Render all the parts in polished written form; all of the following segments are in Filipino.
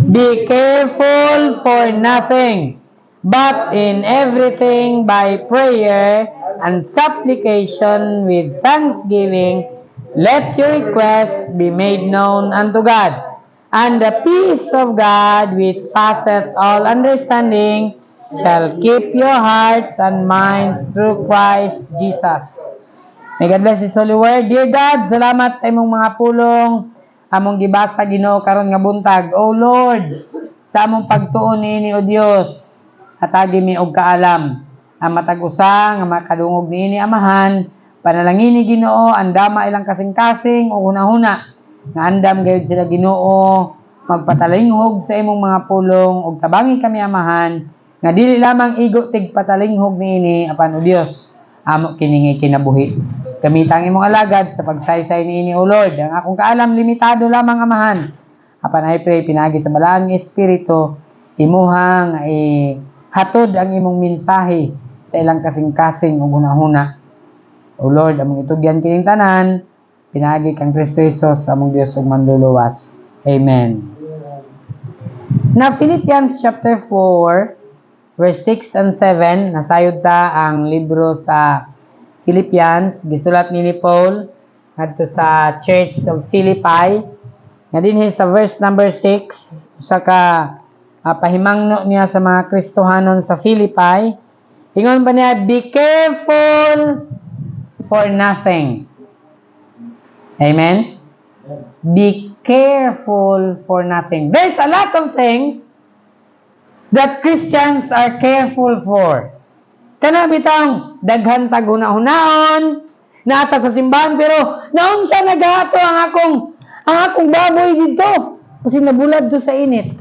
Be careful for nothing, but in everything by prayer and supplication with thanksgiving, let your request be made known unto God. And the peace of God, which passeth all understanding, shall keep your hearts and minds through Christ Jesus. May God bless His holy word. Dear God, salamat sa imong mga pulong among gibasa Ginoo karon nga buntag. O Lord, sa among pagtuon niini o Dios, hatagi mi og kaalam ang matag usa nga makadungog niini amahan, panalangin ni Ginoo andama ilang kasing-kasing o hunahuna nga andam gayud sila Ginoo magpatalinghog sa imong mga pulong ug tabangi kami amahan nga dili lamang igo tig patalinghog niini apan o Dios amo kiningi kinabuhi. Gamitang imong alagad sa pagsaysay niini o Lord. Ang akong kaalam limitado lamang amahan. Apan I pray pinagi sa balaang espiritu imuhang hatod ang imong mensahe sa ilang kasing-kasing ug hunahuna. O Lord, among itugyan kining tanan, pinagi kang Kristo Jesus among Dios ug manluluwas. Amen. Na Philippians chapter 4 verse 6 and 7 nasayod ta ang libro sa Philippians, gisulat ni Paul ngadto sa Church of Philippi. Nga dinhi sa verse number 6, usa ka pahimangno niya sa mga Kristohanon sa Philippi. Ingon ba niya, be careful for nothing. Amen? Be careful for nothing. There's a lot of things that Christians are careful for. Kana bitang daghan tag hunahunahon naata sa simbahan pero naunsa nagato ang akong baboy dito kasi nabulad to sa init.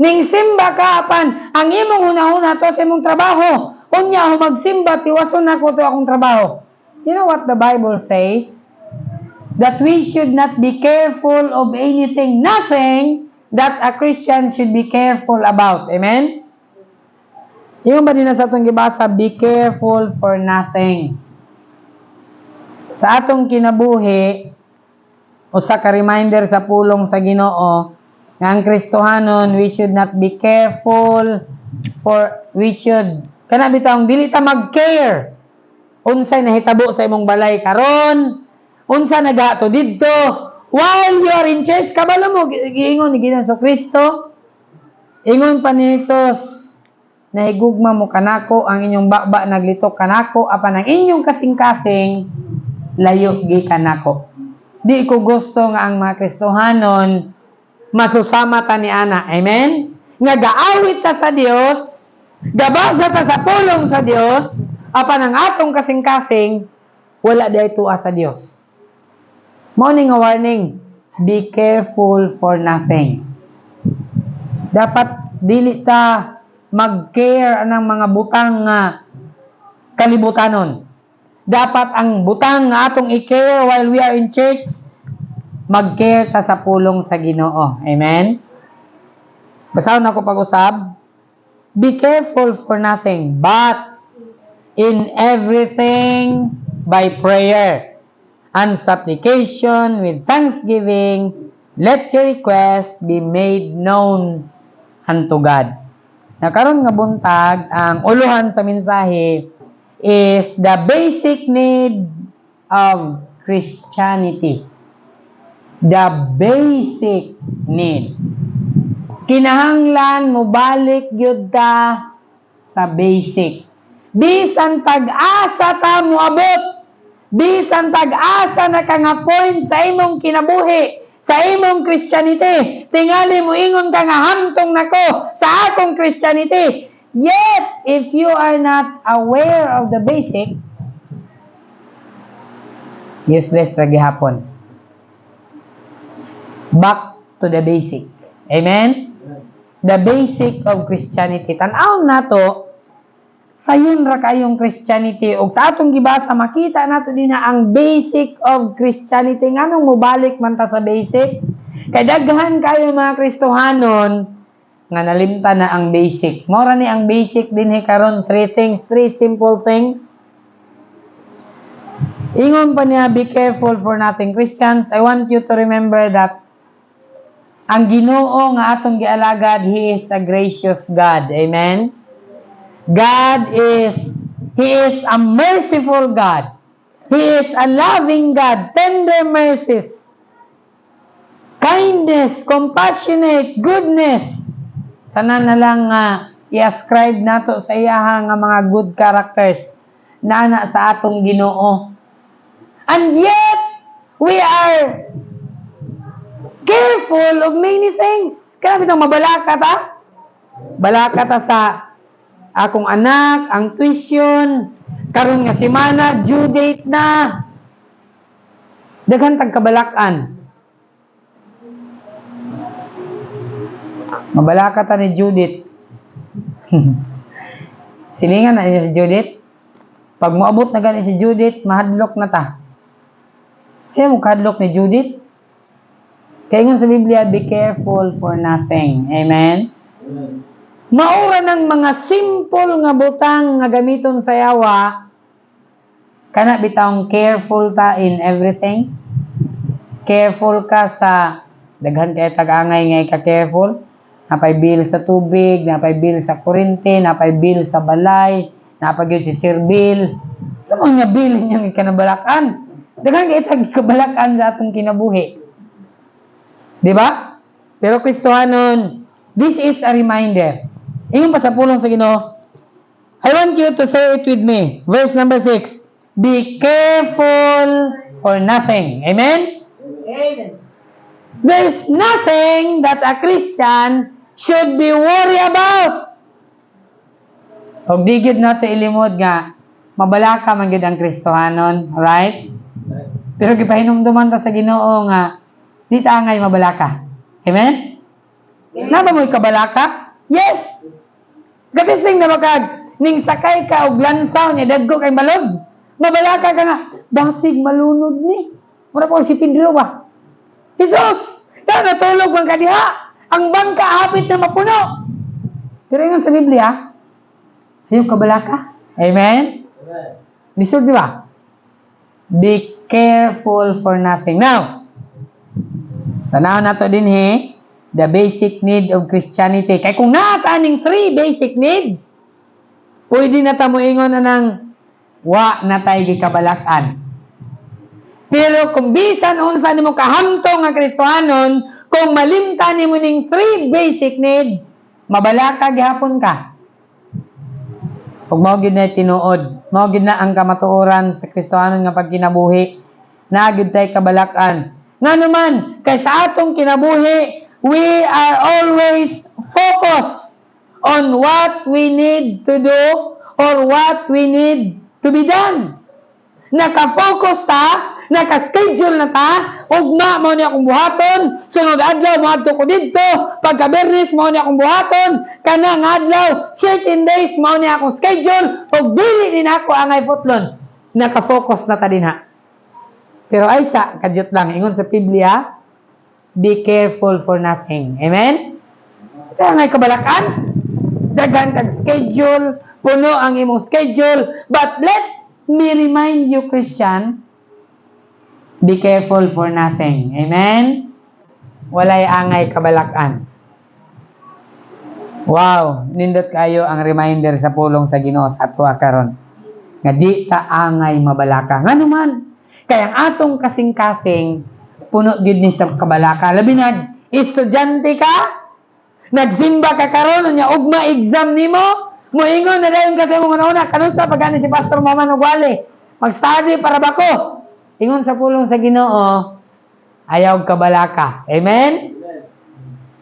Ning simba ka apan ang imong hunahuna to sa imong trabaho. Unya magsimba tiwason nako to akong trabaho. You know what the Bible says? That we should not be careful of anything, nothing that a Christian should be careful about. Amen? Yung ba din sa atong gibasa, be careful for nothing. Sa atong kinabuhi, usa ka reminder sa pulong sa Ginoo, nga ang Kristohanon, we should not be careful kana bitang dili ta mag-care. Unsay nahitabo sa imong balay karon, unsa nagato didto, while you are in church, kabalo mo, giingon ni Ginoo Kristo, ingon pa ni Jesus, nahigugma mo kanako, ang inyong baba naglitok kanako, apan ang inyong kasing-kasing layo gi kanako. Di ko gusto nga ang mga Kristohanon masusama ta ni ana. Amen? Nga gaawit ta sa Dios, gabasa ta sa pulong sa Dios, apan ang atong kasing-kasing wala dayto sa Dios. Mao ni nga warning, be careful for nothing. Dapat dili ta mag-care anang mga butang nga kalibutanon. Dapat ang butang nga atong i-care while we are in church, mag-care ta sa pulong sa Ginoo. Amen? Basahon ako pag-usab. Be careful for nothing, but in everything by prayer and supplication with thanksgiving, let your request be made known unto God. Nakaroon nga buntag, ang uluhan sa mensahe is the basic need of Christianity. The basic need. Kinahanglan mo balik gyud ta sa basic. Bisan pag-asa ta mo abot, bisan pag-asa na ka nga point sa imong kinabuhi, sa imong Christianity, tingali mo ingon ka nga hamtong nako sa akong Christianity. Yet, if you are not aware of the basic, useless ra gihapon. Back to the basic. Amen? The basic of Christianity. Tan-aw nato sayon ra kayong Christianity ug sa atong gibasa makita nato din na ang basic of Christianity. Nganong mobalik man ta sa basic? Kay daghan kayo mga Kristohanon nga nalimtan na ang basic. Mora ni ang basic dinhi karon, three simple things. Ingon pa niya, be careful for nothing. Christians, I want you to remember that Ang Ginoo nga atong gialagad, He is a gracious God. Amen? He is a merciful God. He is a loving God, tender mercies, kindness, compassionate, goodness. Tanan na lang nga i-ascribe nato sa iyaha nga mga good characters na sa atong Ginoo. And yet, we are careful of many things. Kaya bitang mabalaka ta? Balaka ta sa akong anak, ang tuition, karon nga semana, due date na. Daghan tag kabalakan. Mabalaka ta ni Judith. Silingan na niya si Judith. Pag moabot na gani si Judith, mahadlok na ta. Kaya mo kahadlok ni Judith? Kaya nga sa Biblia, be careful for nothing. Amen? Maura ng mga simple nga butang nga gamiton sa yawa, kana bitawng careful ta in everything. Careful ka sa daghan kay tag-angay ngay ka careful. Napay bill sa tubig, napay bill sa kuryente, napay bill sa balay, napay gyud si sir bill. Sa mga bill niyang ikanabalakan. Daghan kay tag kabalakan sa atong kinabuhi. Di ba? Pero Kristohanon, this is a reminder. Ingon pa sa pulong sa Ginoo. I want you to say it with me. Verse number 6. Be careful for nothing. Amen? Amen. There's nothing that a Christian should be worried about. Og di gyud nato ilimod nga mabalaka man gyud ang Kristohanon, right? Pero gipahinumduman ta sa Ginoo nga di ta angay mabalaka. Amen? Naba mo'y kabalaka? Yes! Gatisling na makag, ning sakay ka og lansaw niya, daggo kay balog. Mabalaka ka nga, basig malunod ni. Muna po si Pedro ba? Jesus! Kaya natulog ang kadiha. Ang bangka hapit na mapuno. Pero yung sa Biblia, sa'yo kabalaka. Amen? Lisod di ba? Be careful for nothing. Now, tanaw na to din the basic need of Christianity. Kaya kung naataning 3 basic needs, pwede na ta moingon na ng wa na tayo gikabalakan. Pero kung bisan unsa nimo kahamtong nga Kristohanon, kung malimtan nimo ning 3 basic need, mabalaka gihapon ka. Kung mao gid na tinuod, mao gid na ang kamatuoran sa Kristohanon nga pagkinabuhi, na gid tay kabalakan. Nganuman kay sa atong kinabuhi, we are always focused on what we need to do or what we need to be done. Naka-focus ta, naka-schedule na ta, ugma mao ni akong buhaton, sunod adlaw moadto ko didto, pagka Bernes mao ni akong buhaton, kanang adlaw, certain days mao ni akong schedule, ug dili din ako angay putlon. Naka-focus na ta dinha. Pero ay sa kadyot lang ingon sa Biblia, be careful for nothing. Amen? Ito angay kabalakan, daghan kag schedule, puno ang imong schedule, but let me remind you, Christian, be careful for nothing. Amen? Walay angay kabalakan. Wow, nindot kayo ang reminder sa pulong sa Ginoo sa ato karon. Nga di ta angay mabalaka. Nganuman, kaya ang atong kasing-kasing puno gyud ni sa kabalaka. Labi na, estudyante ka, nagsimba ka karon nya ugma exam nimo, moingon na dayon kasi mo una kanusa pagani si Pastor Maman Ugwali. Mag-study para bako. Ingon sa pulong sa Ginoo, ayaw kabalaka. Amen?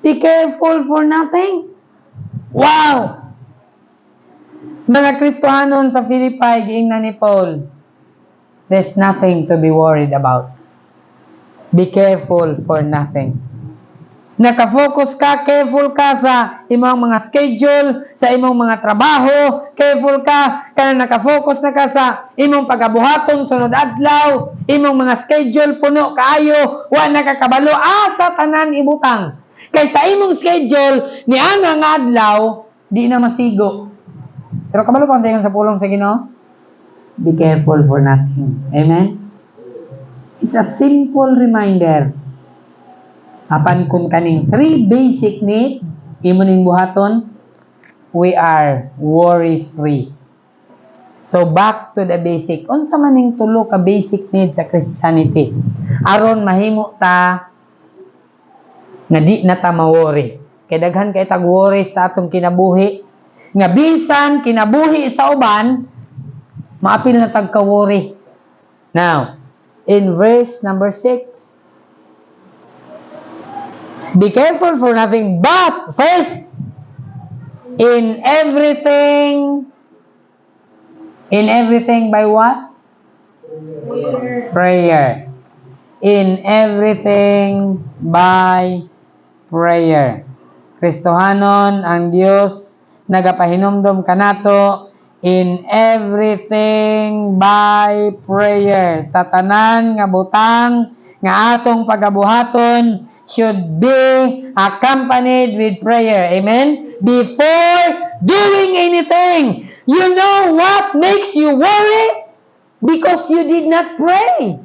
Be careful for nothing. Wow! Mga Kristohanon sa Philippi, giingnan ni Paul, there's nothing to be worried about. Be careful for nothing. Nakafocus ka, careful ka sa imong mga schedule, sa imong mga trabaho, careful ka, kaya nakafocus na ka sa imong pagabuhaton, sunod adlaw, imong mga schedule, puno kaayo, wa nakakabalo, asa tanan ibutang. Kaya sa imong schedule, ni nga adlaw, di na masigo. Pero kabalo ko sa pulong sa Ginoo, be careful for nothing. Amen? It's a simple reminder. Apan kun kaning 3 basic need imo ning buhaton, we are worry-free. So back to the basic. Unsa man ning tulo ka basic needs sa Christianity aron mahimo ta nga di na ta ma-worry. Kay daghan kay tag worry sa atong kinabuhi nga bisan kinabuhi sa uban maapil na tag ka-worry. Now, in verse number 6, be careful for nothing, but first, in everything by what? Prayer. In everything by prayer. Kristohanon ang Dios nagapahinumdom kanato in everything by prayer. Sa tanan nga butang nga atong pagabuhaton should be accompanied with prayer. Amen? Before doing anything, you know what makes you worry? Because you did not pray.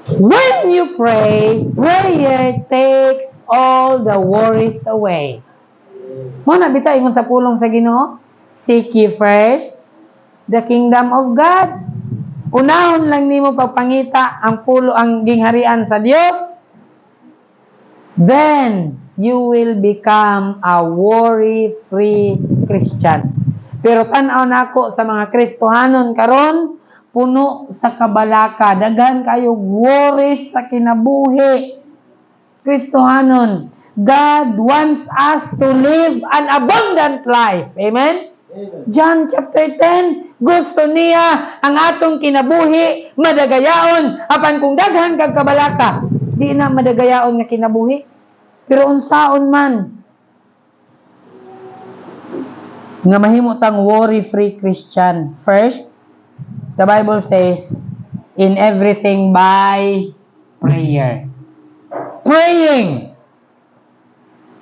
When you pray, prayer takes all the worries away. Muna bitaw ingon sa pulong sa Ginoo, seek ye first the kingdom of God. Unahon lang nimo pagpangita ang pulo ang gingharian sa Dios. Then you will become a worry-free Christian. Pero tan-aw nako sa mga Kristohanon karon puno sa kabalaka, daghan kayo worries sa kinabuhi. Kristohanon, God wants us to live an abundant life. Amen? John chapter 10, gusto niya ang atong kinabuhi madagayaon. Apan kung daghan kag kabalaka, di na madagayaon nga kinabuhi. Pero unsaon man nga mahimo tang worry-free Christian. First, the Bible says, in everything by prayer. Praying.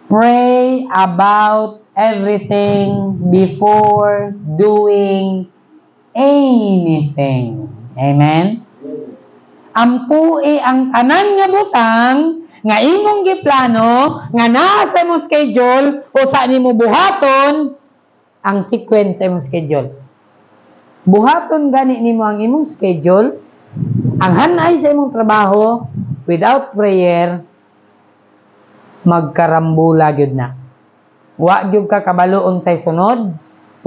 Pray about everything before doing anything. Amen? Ampui ang tanan nga butang nga imong giplano nga naa sa imong schedule o sa nimo buhaton ang sequence sa imong schedule. Buhaton gani nimo ang imong schedule, ang hanay sa imong trabaho without prayer, magkarambula gyud na. Wa gyud ka kabalo unsay sunod,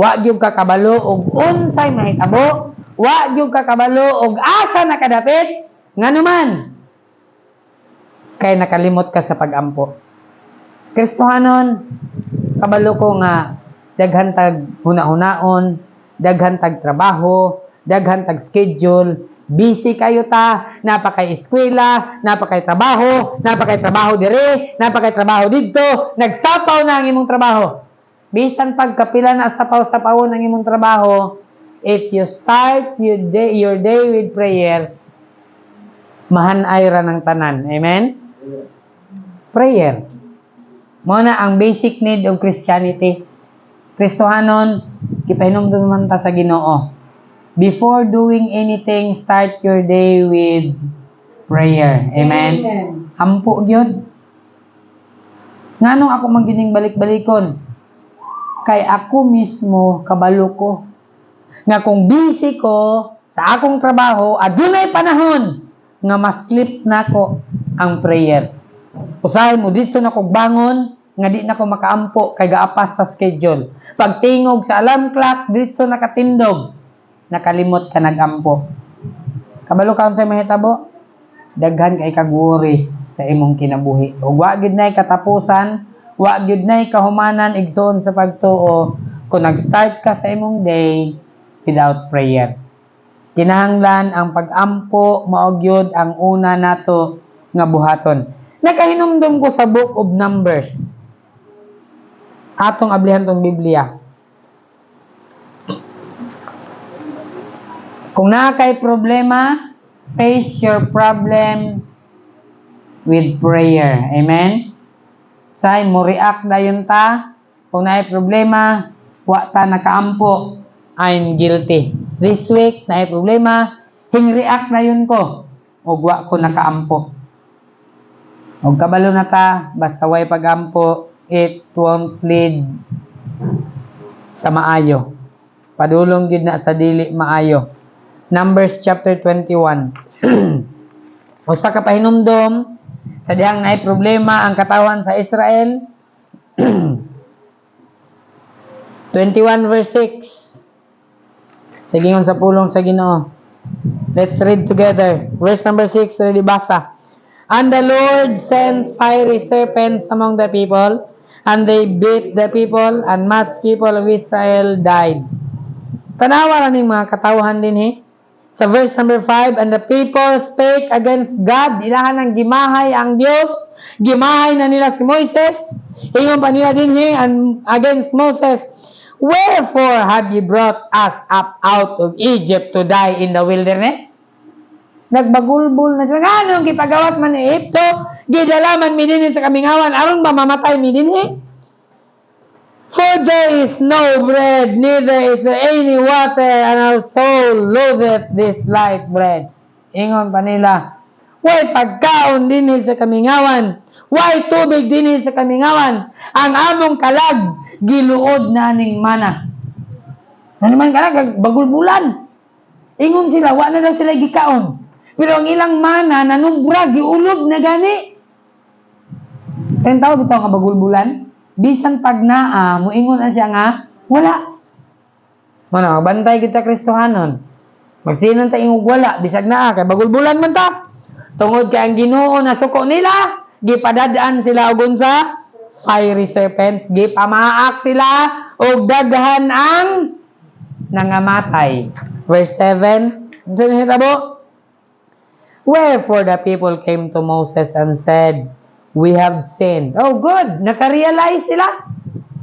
wa gyud ka kabalo og unsay mahitabo, wa gyud ka kabalo og asa nakadapit, nganuman kay nakalimot ka sa pag-ampo. Kristohanon, kabalo ko nga daghan tag huna-hunaon, daghan tag trabaho, daghan tag schedule, busy kayo ta, napakay eskwela, napakay trabaho dire, napakay trabaho didto, nagsapaw na ang imong trabaho. Bisan pagkapila na sapaw-sapawon ang imong trabaho, if you start your day with prayer, mahanay ra ng tanan. Amen? Prayer. Muna ang basic need of Christianity. Kristohanon, gipahinumdum man ta sa Ginoo. Before doing anything, start your day with prayer. Amen? Ampo gyud. Nganong ako magining balik-balikon? Kay ako mismo kabalo ko. Nga kung busy ko sa akong trabaho, adunay panahon nga maslip nako ang prayer. Usahay mo dito na kog bangon nga di na ko makaampo kay gaapas sa schedule. Pagtingog sa alarm clock dito nakatindog, nakalimot ka nagampo. Kabalo ka unsay mahitabo? Daghan kay kag worries sa imong kinabuhi. Ug wa gyud nay katapusan, wa gyud nay kahumanan igsoon sa pagtuo kung nag-start ka sa imong day without prayer. Kinahanglan ang pag-ampo mao gyud ang una nato nga buhaton. Nakahinumdum ko sa Book of Numbers. Atong ablihan tong Biblia. Kung naa kay problema, face your problem with prayer. Amen? Say mo react dayon ta. Kung naay problema, wa ta nakaampo. I'm guilty. This week naay problema, hing react dayon ko. Og wa ko nakaampo. Og kabalo na ta, basta way pagampo, it won't lead sa maayo. Padulong gid na sa dili maayo. Numbers chapter 21. Usa ka pahinumdom sa dihang naay problema ang katawan sa Israel. 21 verse 6. Sige ngon sa pulong sa Ginoo. Let's read together. Verse number 6, ready basa. And the Lord sent fiery serpents among the people, and they bit the people, and much people of Israel died. Tanawa ning mga katawhan din sa verse number 5, and the people spake against God. Ilahan ng gimahay ang Dios. Gimahay na nila si Moises. Ingon pa nila din and against Moses. Wherefore have you brought us up out of Egypt to die in the wilderness? Nagbagulbul na sila. Anong gipagawas man ni Egypto? Gidalaman mi dinhi sa kamingawan. Aron ba mamatay mi dinhi? For there is no bread, neither is there any water, and our soul loatheth this light bread. Ingon pa nila, way pagkaon dinhi sa kamingawan. Way tubig dinhi sa kamingawan. Ang among kalag, giluod na ning mana. Ano man kalag, bagulbulan. Ingon sila, wa na daw sila gikaon. Pero ang ilang mana, nanubra, giulog na gani. Kaya tawag ito ang bagulbulan? Bisan pag naa, muingon na siya nga, wala. Mana, bantay kita Kristohanon. Magsinan ta ingog wala, bisag naa, kay bagulbulan man ta. Tungod kay ang Ginoo na suko nila, gipadadaan sila og unsa? Fiery serpents. Gipamaak sila og daghan ang nangamatay. Verse 7. Ano hitabo? Wherefore the people came to Moses and said, we have sinned. Oh good, nakarealize sila.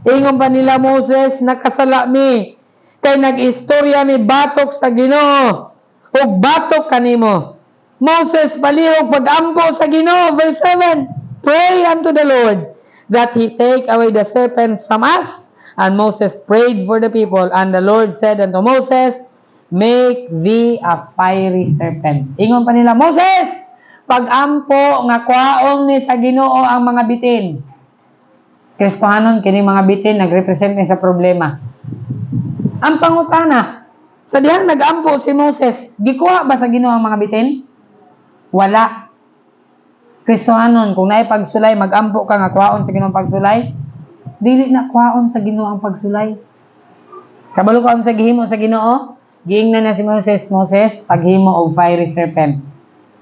Ingon pa nila Moses, nakasala mi. Kay nag-istorya mi batok sa Ginoo. Og batok kanimo. Moses palihog pag-ampo sa Ginoo. Verse 7. Pray unto the Lord that He take away the serpents from us. And Moses prayed for the people. And the Lord said unto Moses, make thee a fiery serpent. Ingon pa nila, Moses, pag-ampo nga kwaong ni sa Ginoo ang mga bitin. Kristohanon, kini mga bitin, nagrepresent ni sa problema. Ang pangutana, sa dihang nag-ampo si Moses, gikuha ba sa Ginoo ang mga bitin? Wala. Kristohanon, kung naay pagsulay, mag-ampo ka nga kwaon sa Ginoo ang pagsulay, dili na kwaon sa Ginoo ang pagsulay. Kabalo ka sa gihimo sa Ginoo, giingnan na si Moses, paghimo og fiery serpent.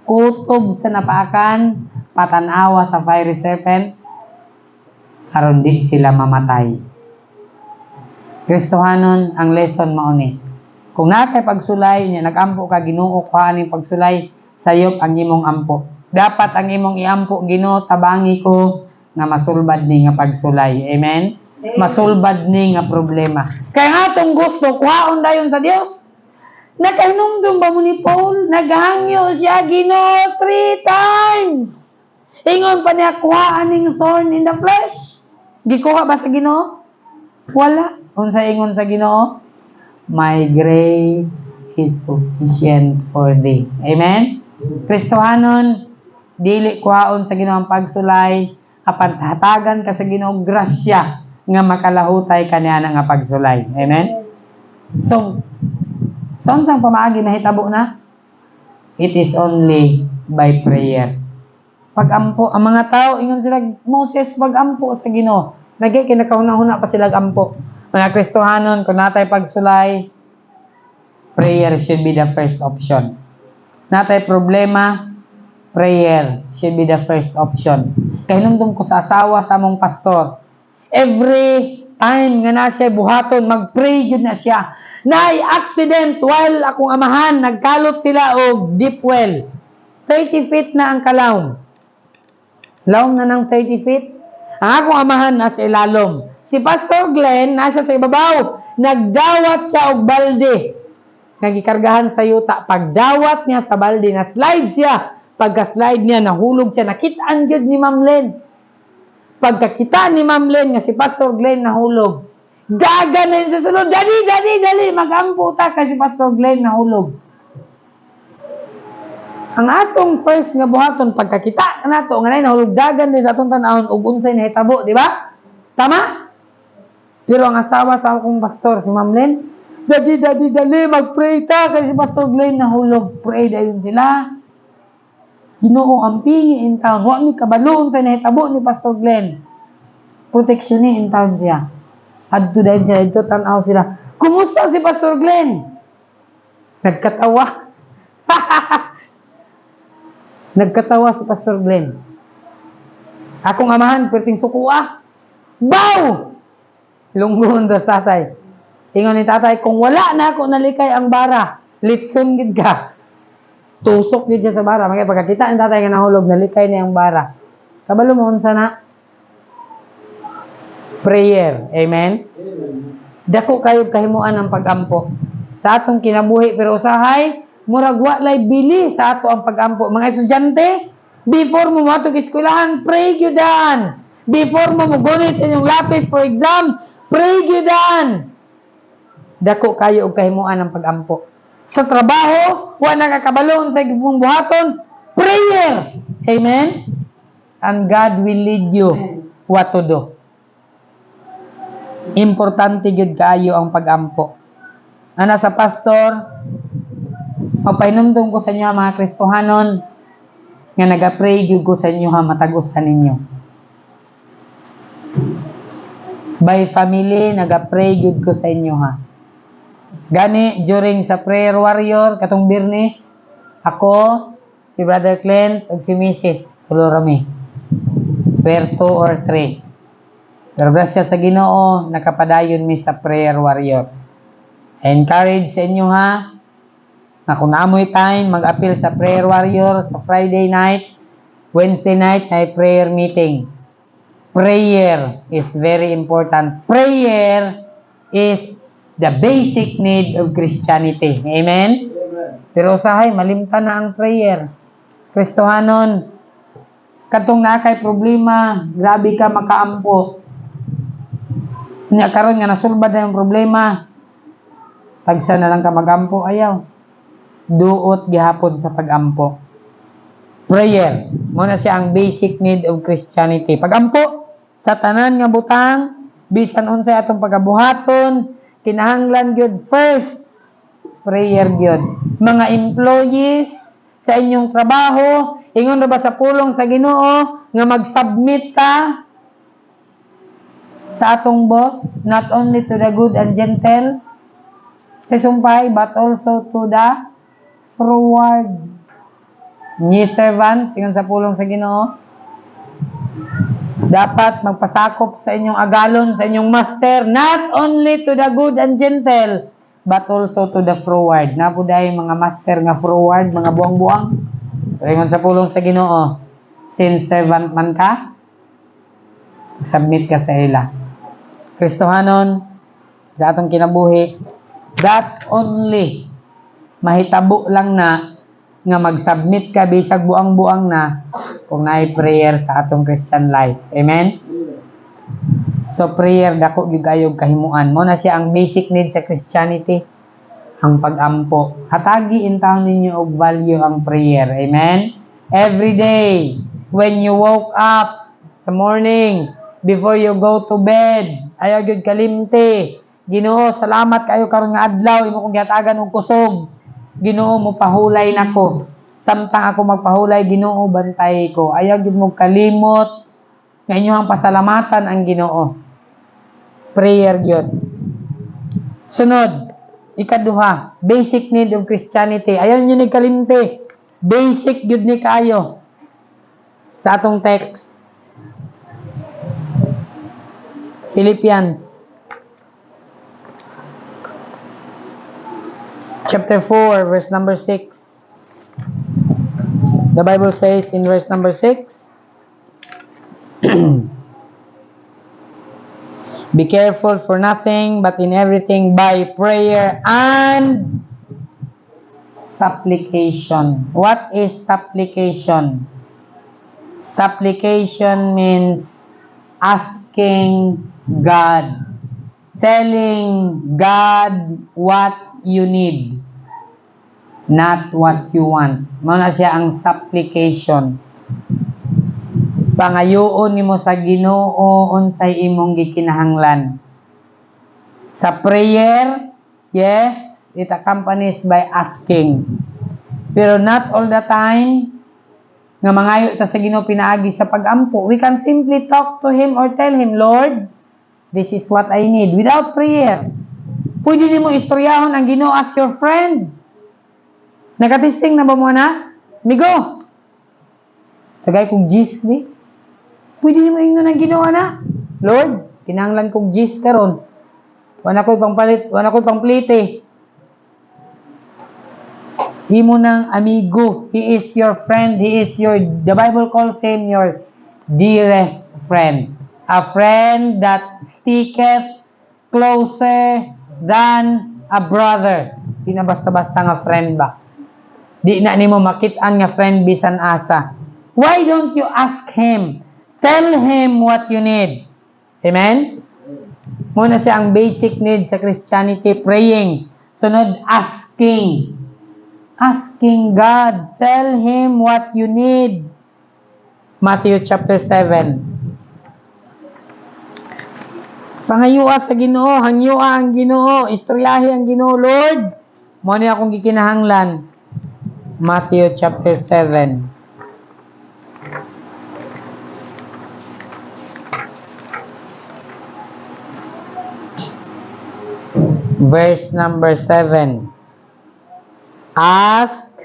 Kutob sa napaakan, patanawa sa fiery serpent, aron di sila mamatay. Kristohanon, ang lesson mao ni. Kung nakay pagsulay, niya nag-ampo ka Ginoo, kuhaan ning pagsulay, sayop ang imong ampo. Dapat ang imong iampo, Ginoo, tabangi ko na masulbad ni nga pagsulay. Amen? Masulbad ni nga problema. Kaya nga itong gusto, kuhaon dayon sa Dios. Nakainumdum ba mo ni Paul? Naghangyo siya, Ginoo, 3 times. Ingon pa niya, kuhaan ning thorn in the flesh. Gikuha ba sa Ginoo? Wala. Kung sa ingon sa Ginoo, my grace is sufficient for thee. Amen? Kristohanon, dili kuhaon sa Ginoo ang pagsulay, apan hatagan ka sa Ginoo grasya nga makalahutay kaniya nga pagsulay. Amen? So, saan sang pamaagi na hitabo na? It is only by prayer. Pag-ampo, ang mga tao, ingon sila, Moses, pag-ampo sa Ginoo. Nagay, kinakahuna-huna pa sila ampo. Mga Kristohanon, kung natay pagsulay, prayer should be the first option. Natay problema, prayer should be the first option. Kahinumdum ko sa asawa sa among pastor. Every time nga na siya buhaton, mag-pray yun na siya. Naay accident while akong amahan, nagkalot sila og deep well. 30 feet na ang kalawng. Lawng na ng 30 feet. Ang akong amahan nasa ilalom. Si Pastor Glenn nasa sa ibabaw. Nagdawat siya og balde. Nagikargahan sa yuta. Pagdawat niya sa balde, na-slide siya. Pagka-slide niya, nahulog siya. Nakitaan yun ni Ma'am Len. Pagkakita ni Ma'am Len nga si Pastor Glenn nahulog. Daga na yun sa sulod. Dali, mag-ampo ta kasi Pastor Glenn nahulog. Ang atong first nga buhaton pagkakita nato nga nay nahulugdagan din atong tan-awon ug unsay nahitabo, di ba? Tama? Pero ang asawa sa akong pastor si Ma'am Len, dali mag-pray ta kay si Pastor Glenn nahulog. Pray dayon sila. Ginoo ang pingi in town. Wa mi kabaloon sa nahitabo ni Pastor Glenn. Proteksyon ni in town siya. Adto dayon sila dito tan-aw sila. Kumusta si Pastor Glenn? Nagkatawa. Nagkatawa si Pastor Glenn. Akong amahan, perting sukuha. Bow! Lunggon dos tatay. Ingon ni tatay, kung wala na ako nalikay ang bara, litson gid ka. Tusok gid siya sa bara. Magay pagkakita ni tatay nga nahulog, nalikay niya ang bara. Kabalo mo unsa na? Prayer. Amen? Dako kayo kahimuan ang pag-ampo. Sa atong kinabuhi, pero usahay, murag wa lay bili sa ato ang pag-ampo. Mga estudyante, before mo matog eskwelahan, pray gyudan. Before mo mugunit sa inyong lapis for exam, pray gyudan. Dako kayo og kahimuan ang pag-ampo. Sa trabaho, wa nakakabalon sa imong buhaton, prayer. Amen? And God will lead you what to do. Importante gyud kaayo ang pag-ampo. Ana sa pastor, magpahinumdum ko sa inyo mga Kristohanon nga naga-pray gyud ko sa inyo ha matag-usan ninyo. By family, naga-pray gyud ko sa inyo ha. Gani during sa prayer warrior katong Birnis, ako, si Brother Clint ug si Mrs. tulo rami. Where 2 or 3. Pero grasya sa Ginoo, nakapadayon mi sa prayer warrior. Encourage sa inyo ha. Na kung naamoy time, mag-appeal sa prayer warrior sa Friday night, Wednesday night, na prayer meeting. Prayer is very important. Prayer is the basic need of Christianity. Amen? Pero usahay, malimtan na ang prayer. Kristohanon, katong nakay problema, grabe ka makaampo. Nya karon nga nasulbad na yung problema, tagsa na lang ka magampo, ayaw. Duot gihapon sa pag-ampo. Prayer, muna siya ang basic need of Christianity. Pag-ampo sa tanan nga butang, bisan unsay atong pagabuhaton, kinahanglan gyud first prayer gyud. Mga employees sa inyong trabaho, ingon ra ba sa pulong sa Ginoo nga mag-submit ka sa atong boss, not only to the good and gentle sa sumpay, but also to the forward. Ni servants, ingon sa pulong sa Ginoo, dapat magpasakop sa inyong agalon, sa inyong master, not only to the good and gentle, but also to the forward. Napuday mga master nga forward, mga buang-buang. Ingon sa pulong sa Ginoo, since servant man ka, submit ka sa ila. Kristohanon, sa atong kinabuhi, that only mahitabo lang na nga mag-submit ka bisag buang-buang na kung naay prayer sa atong Christian life. Amen? So prayer dako gyud kayo kahimuan. Mo na siya ang basic need sa Christianity, ang pag-ampo. Hatagi in taon ninyo og value ang prayer. Amen? Every day when you woke up sa morning, before you go to bed, ayaw gyud kalimti. Ginoo, salamat kayo karon nga adlaw, imo kong gihatagan og kusog. Ginoo, mo pahulay nako. Samtang ako magpahulay, Ginoo, bantay ko. Ayaw gyud mo kalimot nga inyong pasalamatan ang Ginoo. Prayer gyud. Sunod, ikaduha, basic need of Christianity. Ayaw niyo ni kalimti. Basic gyud ni kayo. Sa atong text, Philippians chapter 4, verse number 6. The Bible says in verse number 6, be careful for nothing, but in everything by prayer and supplication. What is supplication? Supplication means asking God, telling God what you need. not what you want. Mao na siya ang supplication. Pangayoon nimo sa Ginoo unsay imong gikinahanglan. Sa prayer, yes, it accompanies by asking. Pero not all the time nga mangayo ta sa Ginoo pinaagi sa pag-ampo. We can simply talk to Him or tell Him, Lord, this is what I need. Without prayer. Pwede nimo istoryahon ang Ginoo as your friend. Nakatisting na ba mo na? Migo. Tagay kong gis, we. Pwede nimo ingnon ang Ginoo na. Lord, kinahanglan kong gis karon. Wala ko'y pangpalit, wala ko'y pangplite. Himo ng amigo. He is your friend. He is the Bible calls him your dearest friend. A friend that sticketh closer than a brother. Di na basta-basta nga friend ba? Di na nimo makit-an nga friend bisan asa. Why don't you ask Him? Tell Him what you need. Amen? Muna siya ang basic need sa Christianity, praying. Sunod, asking. Asking God. Tell Him what you need. Matthew chapter 7. Pangayua sa Ginoo, hangyua ang Ginoo, istoryahi ang Ginoo, Lord. Muna akong gikinahanglan. Matthew chapter 7. Verse number 7. Ask,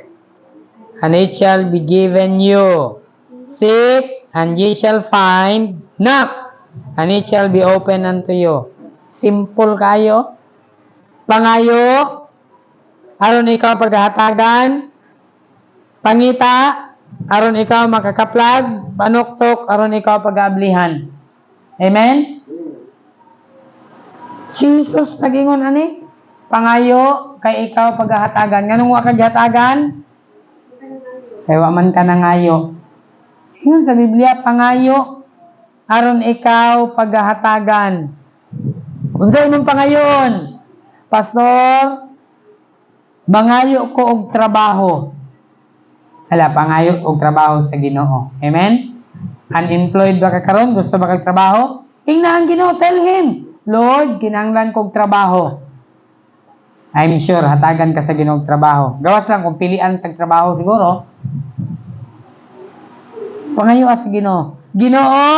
and it shall be given you. Seek, and ye shall find. Knock, and it shall be open unto you. Simple kayo. Pangayo, aron ikaw paghatagan. Pangita, aron ikaw makakaplag. Panuktok, aron ikaw pag-ablihan. Amen? Si Jesus nagingon ani, pangayo kay ikaw paghahatagan. Nganong wa ka gihatagan? Kay wa man ka nangayo. Ingon sa Biblia, pangayo aron ikaw paghahatagan. Unsa imong pangayon? Pastor, mangayo ko og trabaho. Hala, pangayo og trabaho sa Ginoo. Amen? Unemployed ba ka karon? Gusto ba kag trabaho? Ingna ang Ginoo, tell Him, Lord, kinahanglan kog trabaho. I'm sure, hatagan ka sa Ginoo trabaho. Gawas lang kung pilian tag trabaho siguro. Pangayo sa Ginoo. Ginoo,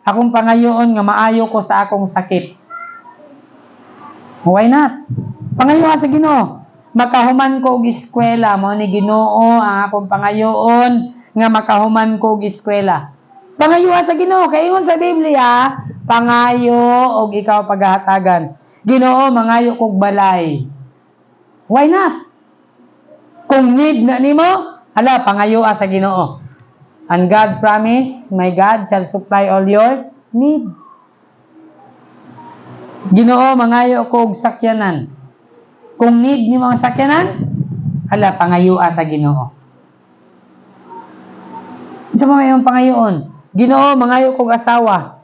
akong pangayoon nga maayo ko sa akong sakit. Why not? Pangayo sa Ginoo. Makahuman ko og eskwela, mao ni Ginoo ang akong pangayoon nga makahuman ko og eskwela. Pangayo sa Ginoo, kay ingon sa Biblia, pangayo og ikaw paghahatagan. Ginoo, mangayo kog balay. Why not? Kung need na nimo, hala, pangayo sa Ginoo. And God promise, my God shall supply all your need. Ginoo, mangayo ko og sakyanan. Kung need nimo ang sakyanan, hala, pangayo sa Ginoo. Isa pa may pangayoon. Ginoo, mangayo kog asawa.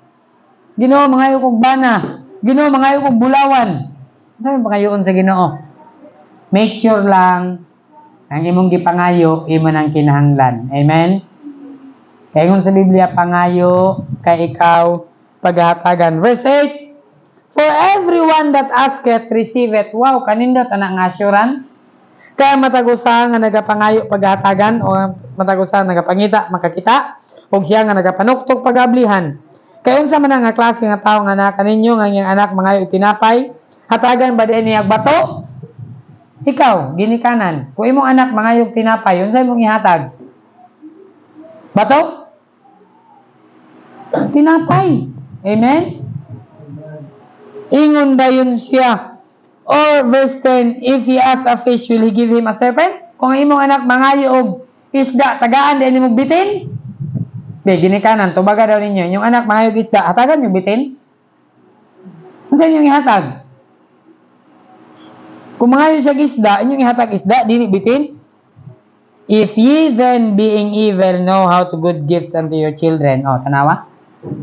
Ginoo, mangayo kog bana. Ginoo, mangayo kog bulawan. Ano yung pangayoon sa Ginoo? Make sure lang ang imong gipangayo, imo nang kinahanglan. Amen? Kaya ngon sa Biblia, pangayo kay ikaw paghahatagan. Verse 8, for everyone that asketh, receiveth. Wow, kanindot ang assurance. Kaya matagusa nga nagapangayo paghahatagan o matagusa nagapangita, makakita. O siya nga nagapanuktok pag-ablihan. Kaya unsa man nga klase nga tao nga anak kaninyo nga iyang anak mangayo tinapay, hatagan ba diin niya bato? Ikaw, ginikanan. Kung imong anak mangayo tinapay, unsa imong ihatag? Bato? Tinapay. Amen? Ingon ba yun siya? Or verse 10, if he asks a fish, will he give him a serpent? Kung imong anak mangayo og isda, tagaan din imong bitin? Be, ginikanan, tubaga daw ninyo. Yung anak, manayog isda, hatagan yung bitin? Ano sa inyong ihatag? Kung mangayo siya isda, inyong ihatag isda, dini bitin? If ye then, being evil, know how to good gifts unto your children. O, tanawa?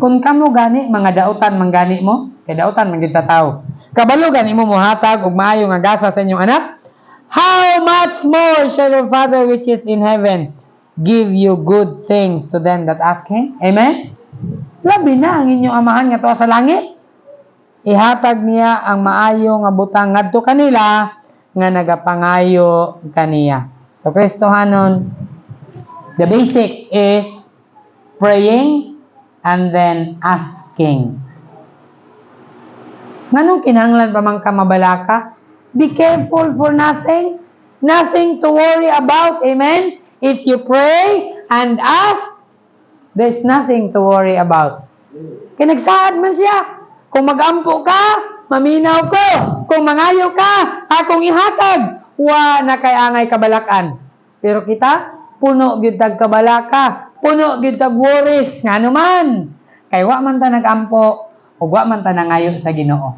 Kung kamo gani, mga dautan manggani mo, kay dautan manggita tao. Kabalo gani mo muhatag, ug maayo nga gasa sa inyong anak, how much more shall your Father which is in heaven give you good things to them that ask Him? Amen? Labi na ang inyong amahan nga tuwa sa langit. Ihatag niya ang maayo nga butang ngadto kanila nga nagapangayo kaniya. So, Kristohanon, the basic is praying and then asking. Nganong kinahanglan pa man ka mabalaka? Be careful for nothing. Nothing to worry about. Amen? If you pray and ask, there's nothing to worry about. Kinagsaad man siya. Kung magampo ka, maminaw ko. Kung mangayo ka, akong ihatag. Wa na kay angay kabalakan. Pero kita, puno gyud tag kabalaka, puno gyud tag worries nga naman. Kay wa man ta nagampo, ug wa man ta nangayo sa Ginoo.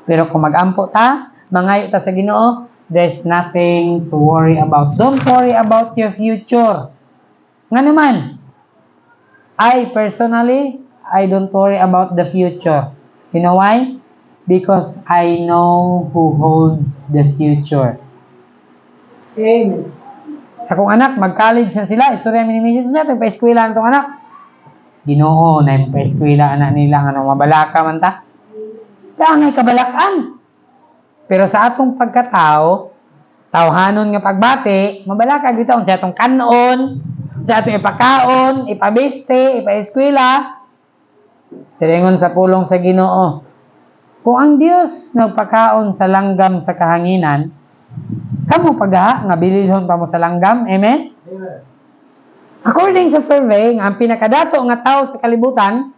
Pero kung magampo ta, mangayo ta sa Ginoo, there's nothing to worry about. Don't worry about your future. Nga naman, I personally, I don't worry about the future. You know why? Because I know who holds the future. Amen. Akong anak, mag-college na sila. Istorya minimisis niya, pa-eskwela na itong anak. Ginoo, na yung pa-eskwela anak nila, nga mabalaka man ta. Kaangay kabalakan. Pero sa atong pagkatao, tawhanon nga pagbati, mabalaka gitaon sa atong kanon, sa atong ipakaon, ipabiste, ipa-eskwela, tiringon sa pulong sa Ginoo. Kung ang Dios nagpakaon sa langgam sa kahanginan, kamo pagha nga bililhon pa mo sa langgam. Amen? Amen. According sa survey, ang pinakadato nga tao sa kalibutan,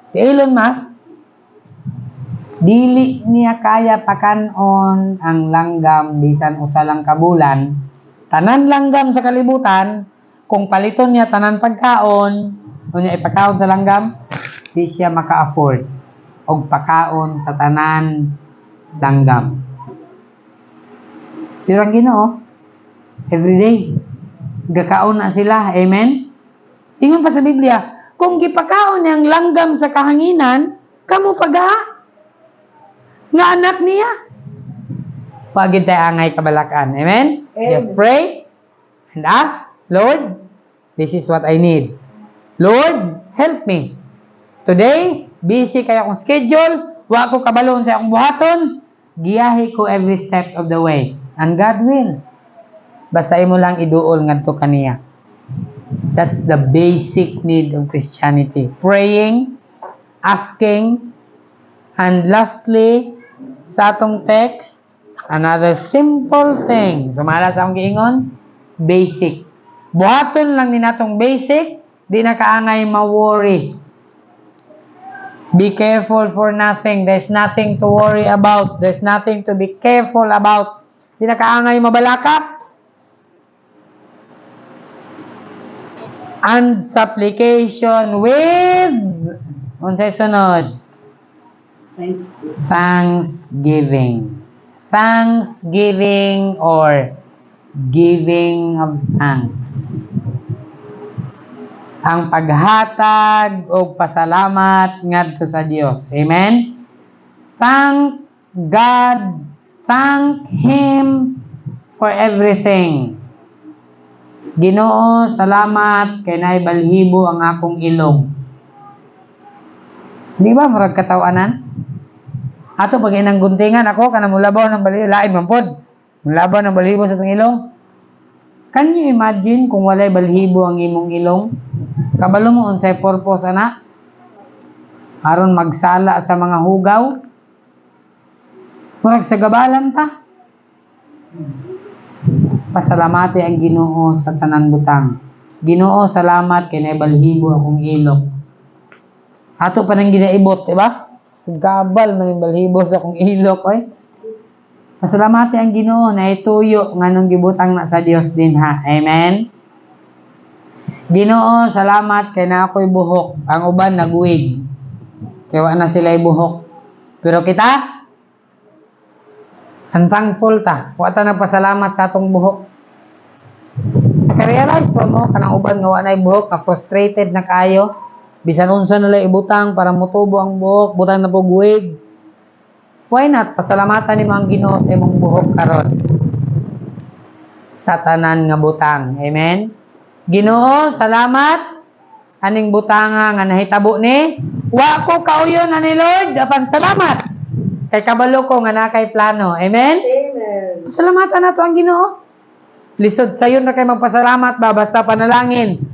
si Elon Musk, dili niya kaya pakanon ang langgam bisan usa lang ka bulan. Tanan langgam sa kalibutan, kung paliton niya tanan pagkaon, unya ipakaon sa langgam, di siya maka-afford og pakaon sa tanan langgam. Pero ang Ginoo, everyday, gakaon na sila. Amen? Ingon pa sa Biblia, kung gipakaon niyang langgam sa kahanginan, kamo pagha nga anak niya. Pagid tayo angay kabalakan. Amen? Amen. Just pray and ask, Lord, this is what I need. Lord, help me. Today, busy kaya akong schedule, wa ko kabalon sa akong buhaton, giyahi ko every step of the way. And God will. Basta mo lang iduol ngadto kaniya. That's the basic need of Christianity. Praying, asking, and lastly, sa atong text, another simple thing. Sumala sa akong giingon, basic. Buhaton lang ni natong basic, di na kaangay ma-worry. Be careful for nothing. There's nothing to worry about. There's nothing to be careful about. Di na kaangay mabalaka. And supplication with, unsay sunod? Thanksgiving. Thanksgiving or giving of thanks. Ang paghatag o pasalamat ngadto sa Dios. Amen? Thank God. Thank Him for everything. Ginoo, salamat kay naay balhibo ang akong ilong. Di ba murag katawanan? Ato pag inang guntingan ako kana mulabaw ng balhibo lain man pod. Mulabaw ng balhibo sa tong ilong. Can you imagine kung walay balhibo ang imong ilong? Kabalo mo unsay purpose ana? Aron magsala sa mga hugaw. Murag sa gabalan ta. Pasalamati ang Ginoo sa tanan butang. Ginoo, salamat kay nabalhibo akong ilong. Ato pa nang ginaibot, di ba? Gabal man yung balhibo sa akong ilok, oy. Pasalamati ang Ginoo na ituyo nganong gibutang na sa Dios din ha. Amen. Ginoo, salamat kay na ako'y buhok. Ang uban nagwig. Kaya wa na sila'y buhok. Pero kita, ang thankful ta. Wa ta nagpasalamat sa atong buhok. Naka-realize pa mo, kanang uban nga wa na'y buhok, na-frustrated na kayo. Bisan unsa nila ibutang para mutubo ang buhok, butang na pugwig. Why not? Pasalamatan ni ang Ginoo sa imong buhok karon. sa tanan nga butang. Amen? Ginoo, salamat aning butanga nga nahitabo ni. Wa ko kauyon ani Lord, apan salamat. Kay kabalo ko nga nakay plano. Amen? Amen. Pasalamatan nato ang Ginoo. Lisod sayon na kay magpasalamat ba basta panalangin.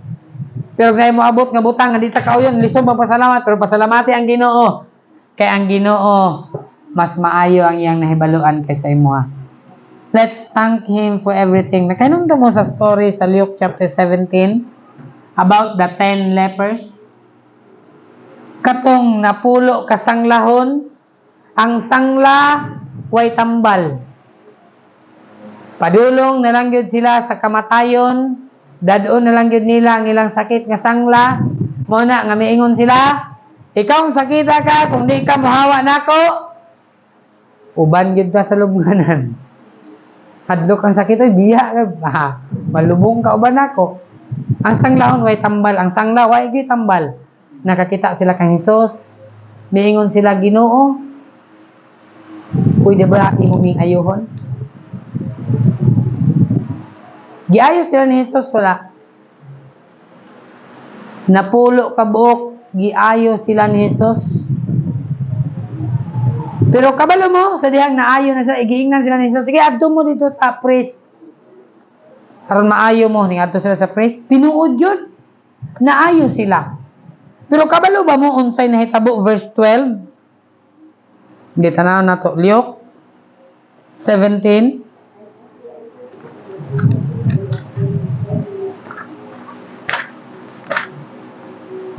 Pero kay mo abot nga butang nga di ta kauyon, lisod magpasalamat pero pasalamati ang Ginoo. Kay ang Ginoo mas maayo ang iyang nahibaluan kaysa imo. Let's thank Him for everything. Nakanunto mo sa story sa Luke chapter 17 about the 10 lepers. Katong napulo kasanglahon, ang sangla way tambal. Padulong na lang yun sila sa kamatayon, dadon na lang yun nila ang ilang sakit nga sangla. Muna nga miingon sila, ikaw ang sakita ka kung di ka mohawa nako. Uban yun ka sa lubnganan. Hadlok ang sakit ay biya ka. Malubong ka uban ako. Ang sanglahon way tambal, ang sangla way gyud tambal. Nakakita sila kang Hesus. Miingon sila, Ginoo, pwede ba imong ayohon? Giayo sila ni Hesus, wala. Napulo ka buok, giayo sila ni Hesus. Pero kabalo mo, sa dihang naayo na sila, igiingnan sila ni Hesus. Sige, adto mo dito sa priest. Karon maayo mo, ning adto sila sa priest. Tinuod yun. Naayo sila. Pero kabalo ba mo unsay nahitabo verse 12? Hindi tanaw na to. Luke 17.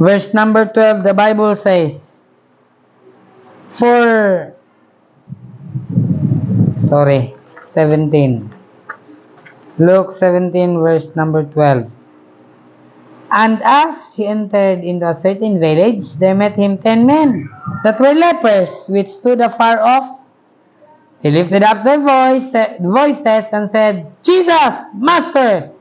Verse number 12, the Bible says, For 17. Luke 17, verse number 12. And as he entered into a certain village, there met him 10 men that were lepers, which stood afar off. They lifted up their voices and said, Jesus, Master,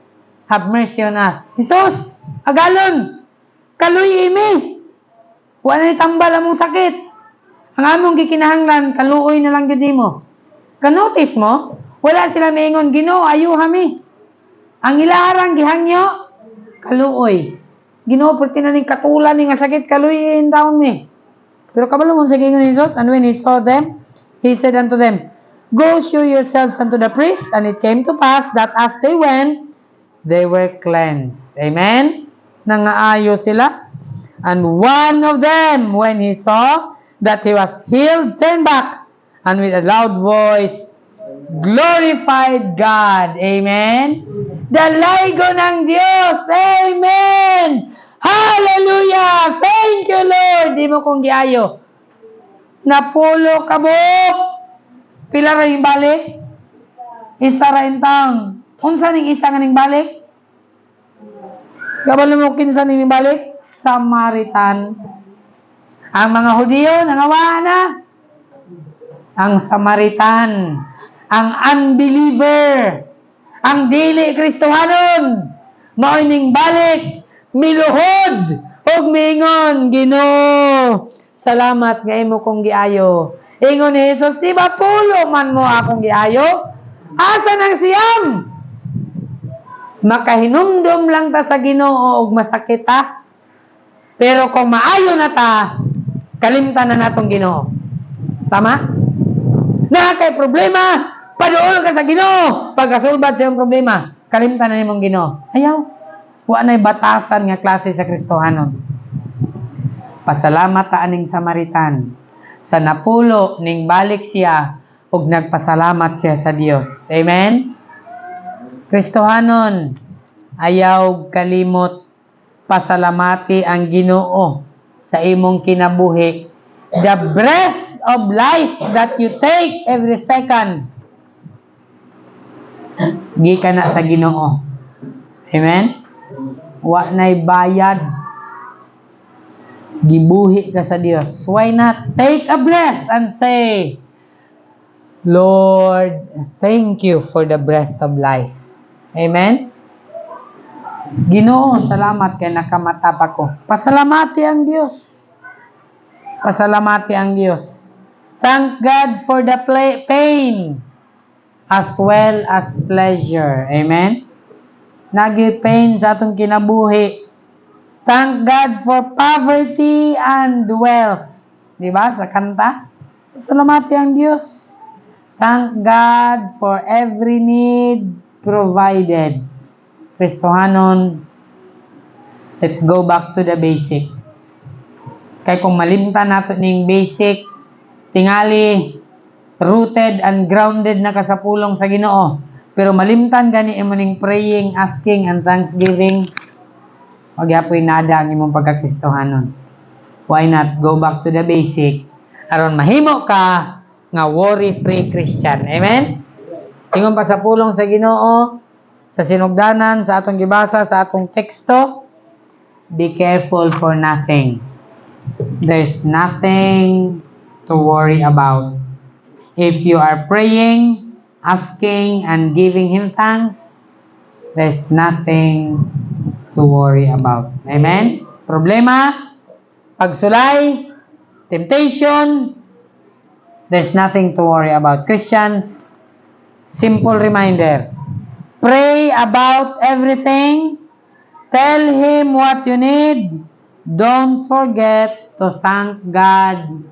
have mercy on us. Jesus, agalon, kaluy imi. Wala ni tambal among sakit. Ang among gikinahanglan, kaluoy na lang gud mo. Kanotis mo, wala sila miingon, Ginoo, ayuha mi. Ang ilaharang gihangyo, kaluoy. Ginoo, purti na ning katulan ning sakit, kaluoy in down mi. Pero kabalo mo sa gingon ni Jesus, and when he saw them, he said unto them, Go show yourselves unto the priest. And it came to pass that as they went, they were cleansed. Amen? Nangaayo sila. And one of them, when he saw that he was healed, turned back, and with a loud voice, glorified God. Amen? Dalaygo ng Diyos. Amen! Hallelujah! Thank you, Lord! Di mo kong giayo. Napulo kabuk. Pila ra yung balik? Isa ra yung taon. Unsa ning isa nga ning balik? Kabalo mo kinsa ning balik? Samaritan. Ang mga Hudiyo nangawa na. Ang Samaritan, ang unbeliever, ang dili Kristohanon, mao'y ning balik, miluhod, og mingon, Ginoo, salamat nga imo kong giayo. Ingon ni Jesus, di ba pulo man mo akong giayo? Asa nang siyam? Makahinumdum lang ta sa Ginoo og masakit ta. Pero kung maayo na ta, kalimtan na natong Ginoo. Tama? Na kay problema, paduol ka sa Ginoo. Pagkasulbad sa iyong problema, kalimtan na nimong Ginoo. Ayaw. Wa na'y batasan nga klase sa Kristohanon. Pasalamat ta aning Samaritan. Sa napulo ning balik siya ug nagpasalamat siya sa Dios. Amen. Kristohanon, ayaw kalimot pasalamati ang Ginoo sa imong kinabuhi. The breath of life that you take every second, gikan na sa Ginoo. Amen? Wa na'y bayad. Gibuhi ka sa Dios. Why not take a breath and say, Lord, thank you for the breath of life. Amen? Ginoo, salamat kay nakamata pa ko. Pasalamati ang Dios. Pasalamati ang Diyos. Thank God for the pain as well as pleasure. Amen? Nagi pain sa atong kinabuhi. Thank God for poverty and wealth. Diba? Sa kanta. Salamati ang Diyos. Thank God for every need provided. Kristohanon, let's go back to the basic. Kay kung malimtan nato ning basic, tingali, rooted and grounded na kasapulong sa Ginoo. Pero malimtan gani imo ning praying, asking, and thanksgiving, magyapoy nada ang imong pagkakristohanon. Why not go back to the basic aron mahimo ka nga worry-free Christian. Amen? Ingon pa sa pulong sa Ginoo, sa sinugdanan, sa atong gibasa, sa atong teksto, be careful for nothing. There's nothing to worry about. If you are praying, asking, and giving Him thanks, there's nothing to worry about. Amen? Problema, pagsulay, temptation, there's nothing to worry about. Christians, simple reminder, pray about everything, tell Him what you need, don't forget to thank God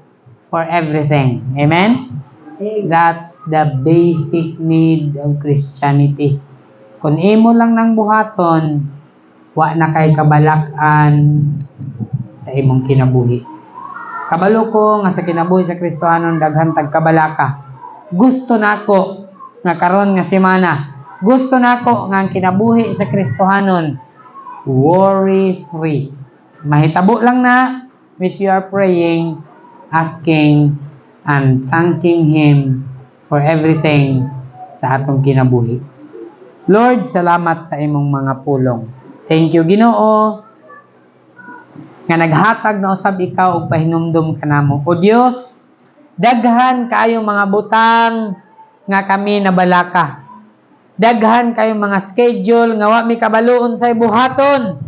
for everything. Amen? That's the basic need of Christianity. Kung imo lang ng buhaton, wa na kay kabalakan sa imong kinabuhi. Kabalo ko nga sa kinabuhi sa Kristohanon daghan tag kabalaka. Gusto nako nga karon nga semana, gusto nako nga ang kinabuhi sa Kristohanon worry free. Mahitabo lang na with you are praying, asking, and thanking Him for everything sa atong kinabuhi. Lord, salamat sa imong mga pulong. Thank you, Ginoo, nga naghatag na usab ikaw og pahinumdom kanamo. O Dios, daghan kayong mga butang nga kami nabalaka. Daghan kayong mga schedule nga wa mi kabaluon sa buhaton.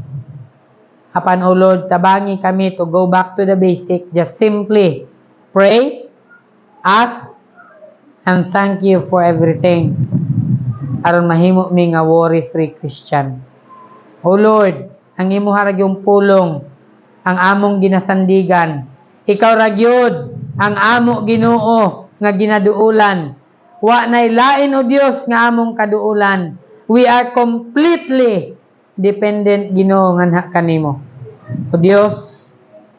Apan, O Lord, tabangi kami to go back to the basic. Just simply pray, ask, and thank you for everything. Aron mahimo mi nga worry-free Christian. O Lord, ang imo harag yung pulong, ang among ginasandigan. Ikaw ragyod, ang amo Ginoo nga ginaduulan. Wa nay lain o Dios nga among kaduulan. We are completely dependent Ginoo nga kanimo. O Dios,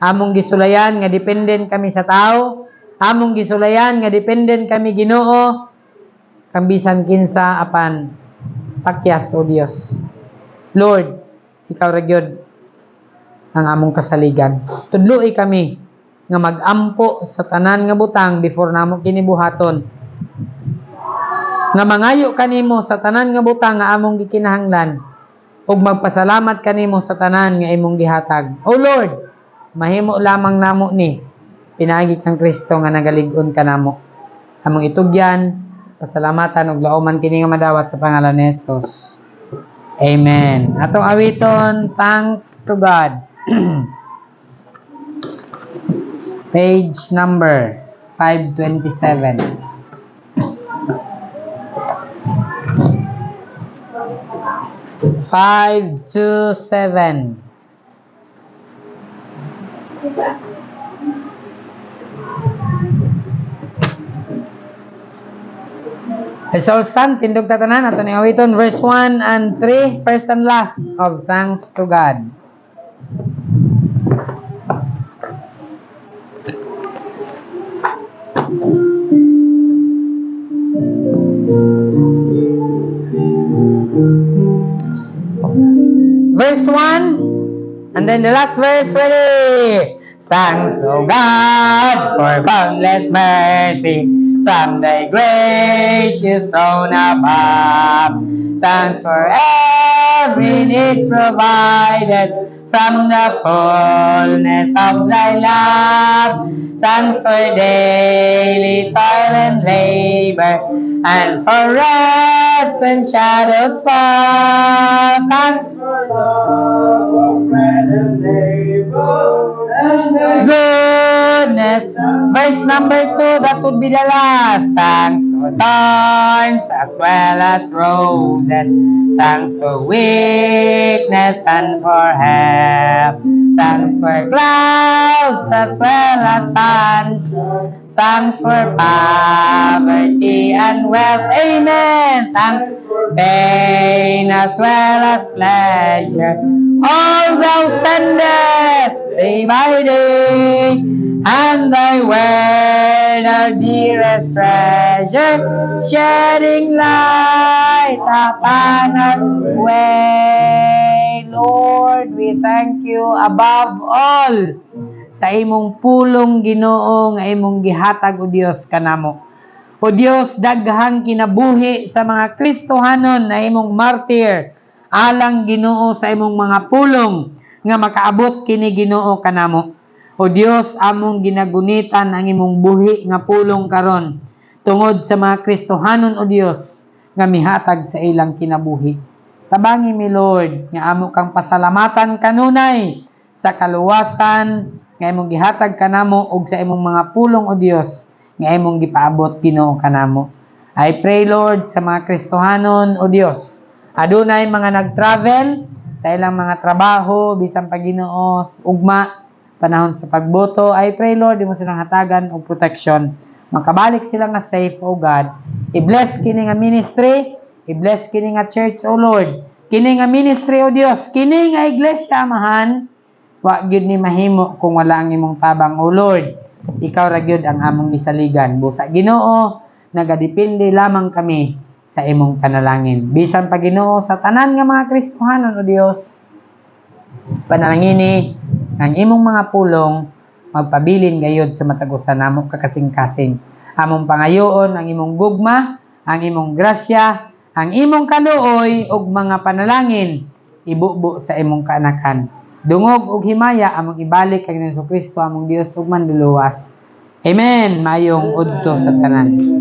among gisulayan nga dependent kami sa tao, among gisulayan nga dependent kami Ginoo, kang bisan kinsa apan pakyas o Dios. Lord, ikaw ragyod ang among kasaligan. Tudloi kami nga magampo sa tanan nga butang before namo kinibuhaton. Nga mangayo kanimo sa tanan nga butang nga among gikinahanglan ug magpasalamat kanimo sa tanan nga imong gihatag. O Lord, mahimo lamang namo ni pinaagi kang Kristo nga nagalig-on kanamo. Among itugyan, pasalamatan ug laoman kini nga madawat sa pangalan ni Jesus. Amen. Atong awiton, thanks to God. Page number 527. Five to seven. Let's all stand. Tindog tatanan. Ato ni awiton verse 1 and 3. First and last of thanks to God. Verse 1 and then the last verse. Ready? Thanks, O God, for boundless mercy from thy gracious throne above. Thanks for every need provided from the fullness of thy love. Thanks for daily toil and labor, and for rest when shadows fall. Thanks for love of friend and neighbor, and goodness. Verse number 2, that would be the last. Thanks, for thorns as well as roses. Thanks for weakness and for help. Thanks for clouds as well as sun. Thanks for poverty and wealth. Amen. Thanks for pain as well as pleasure. All thou sendest day by day, and thy word our dearest treasure, shedding light upon our way. Lord, we thank you above all sa imong pulong Ginoo nga imong gihatag o Dios kanamo. O Dios, daghang kinabuhi sa mga Kristohanon na imong martir alang Ginoo sa imong mga pulong nga makaabot kini Ginoo kanamo. O Dios, among ginagunitan ang imong buhi nga pulong karon tungod sa mga Kristohanon o Dios nga mihatag sa ilang kinabuhi. Tabangi mi Lord nga amo kang pasalamatan kanunay sa kaluwasan nga imong gihatag kanamo ug sa imong mga pulong o Dios nga imong gipaabot Ginoo kanamo. I pray Lord sa mga Kristohanon o Dios, adunay mga nag-travel sa ilang mga trabaho bisan pa Ginoo ugma panahon sa pagboto. I pray Lord imo silang hatagan og protection, makabalik sila nga safe o God. I-bless kini nga ministry, i-bless kini nga church o Lord, kini nga ministry o Dios, kini nga iglesia amahan. Wa gyud ni mahimo kung wala ang imong tabang o Lord. Ikaw ra gyud ang among gisaligan. Busa Ginoo, nagadepende lamang kami sa imong panalangin. Bisan pa Ginoo sa tanan nga mga Kristohanon o Dios, panalangini ang imong mga pulong magpabilin gayud sa matag usa namo kakasing-kasing. Among pangayoon ang imong gugma, ang imong grasya, ang imong kaluoy ug mga panalangin ibubo sa imong kaanakan. Dungog ug himaya among ibalik kay Jesu Kristo among Dios ug manluluwas. Amen. Mayong udto sa tanan.